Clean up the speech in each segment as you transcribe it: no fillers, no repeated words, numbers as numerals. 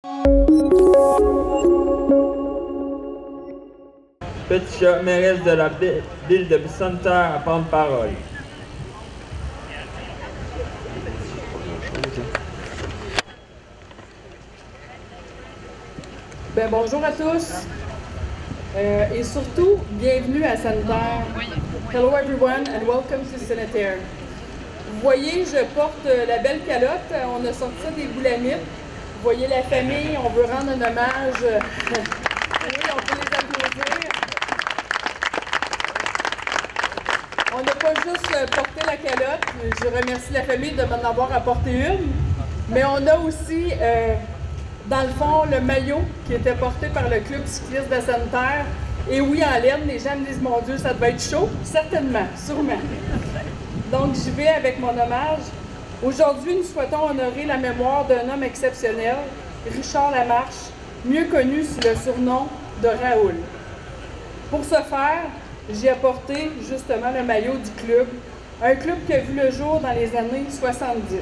Petit chat, mairesse de la ville de Sainte-Terre, à prendre parole. Bonjour à tous et surtout, bienvenue à Sainte-Terre. Hello everyone and welcome to Sainte-Terre. Vous voyez, je porte la belle calotte, on a sorti ça des boulamites. Vous voyez la famille, on veut rendre un hommage. Oui, on peut les applaudir. On n'a pas juste porté la calotte, je remercie la famille de m'en avoir apporté une, mais on a aussi, dans le fond, le maillot qui était porté par le club cycliste de Sainte-Terre. Et oui, en laine, les gens me disent, mon Dieu, ça devait être chaud. Certainement, sûrement. Donc, j'y vais avec mon hommage. Aujourd'hui, nous souhaitons honorer la mémoire d'un homme exceptionnel, Richard Lamarche, mieux connu sous le surnom de Raoul. Pour ce faire, j'ai apporté justement le maillot du club, un club qui a vu le jour dans les années 70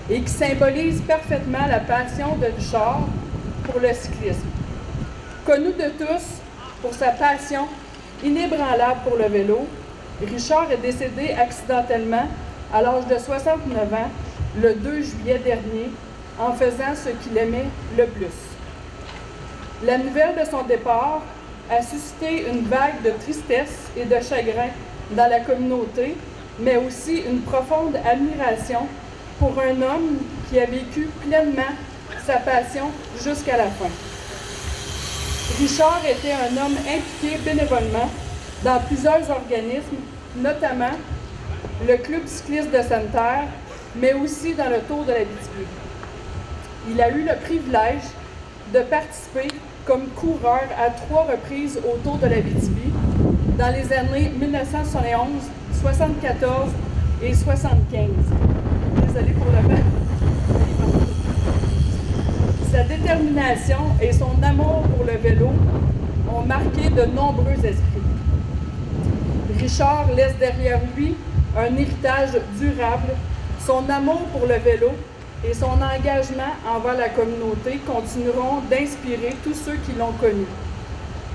et qui symbolise parfaitement la passion de Richard pour le cyclisme. Connu de tous pour sa passion inébranlable pour le vélo, Richard est décédé accidentellement à l'âge de 69 ans, le 2 juillet dernier, en faisant ce qu'il aimait le plus. La nouvelle de son départ a suscité une vague de tristesse et de chagrin dans la communauté, mais aussi une profonde admiration pour un homme qui a vécu pleinement sa passion jusqu'à la fin. Richard était un homme impliqué bénévolement dans plusieurs organismes, notamment le Club cycliste de Sainte-Terre, mais aussi dans le Tour de l'Abitibi. Il a eu le privilège de participer comme coureur à 3 reprises au Tour de l'Abitibi dans les années 1971, 74 et 75. Désolée pour le fait. Sa détermination et son amour pour le vélo ont marqué de nombreux esprits. Richard laisse derrière lui un héritage durable. Son amour pour le vélo et son engagement envers la communauté continueront d'inspirer tous ceux qui l'ont connu.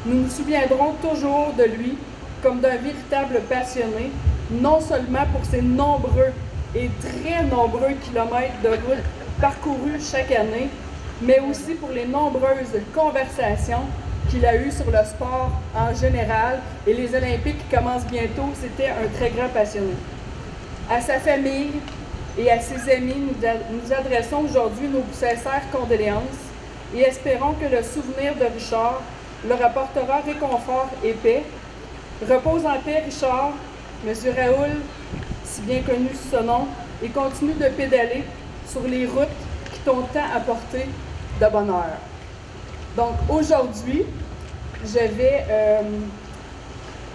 Nous nous souviendrons toujours de lui comme d'un véritable passionné, non seulement pour ses nombreux et très nombreux kilomètres de route parcourus chaque année, mais aussi pour les nombreuses conversations qu'il a eues sur le sport en général et les Olympiques qui commencent bientôt. C'était un très grand passionné. À sa famille et à ses amis, nous adressons aujourd'hui nos sincères condoléances et espérons que le souvenir de Richard leur apportera réconfort et paix. Repose en paix, Richard, Monsieur Raoul, si bien connu sous ce nom, et continue de pédaler sur les routes qui t'ont tant apporté de bonheur. Donc aujourd'hui, je vais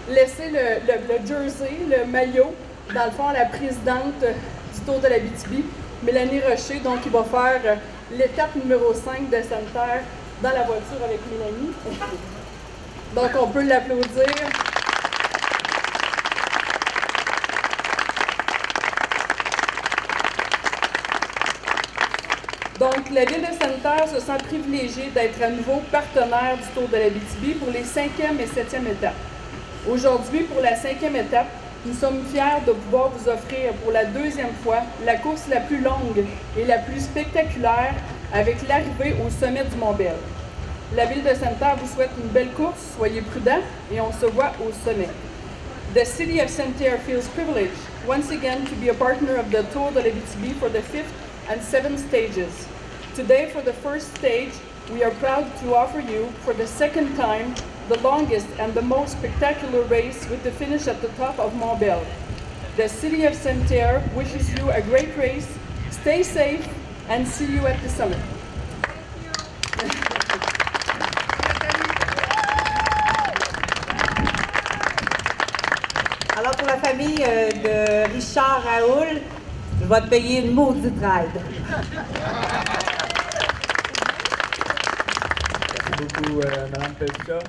laisser le jersey, le maillot, dans le fond, à la présidente du Tour de l'Abitibi, Mélanie Rocher, donc qui va faire l'étape numéro 5 de Sainte-Terre dans la voiture avec Mélanie. Donc on peut l'applaudir. Donc, la Ville de Sainte-Terre se sent privilégiée d'être à nouveau partenaire du Tour de l'Abitibi pour les 5e et 7e étapes. Aujourd'hui, pour la 5e étape, nous sommes fiers de pouvoir vous offrir pour la 2e fois la course la plus longue et la plus spectaculaire avec l'arrivée au sommet du Mont-Bell. La Ville de Sainte-Terre vous souhaite une belle course, soyez prudents et on se voit au sommet. The City of Sainte-Terre feels privileged once again to be a partner of the Tour de l'Abitibi for the 5th and 7th stages. Today, for the first stage, we are proud to offer you, for the 2nd time, the longest and the most spectacular race with the finish at the top of Mont-Bell. The City of Sainte-Terre wishes you a great race, stay safe, and see you at the summit. Alors, pour la famille de Richard Raoul, je vais te payer une maudite ride. Merci beaucoup, Mme Petit chat.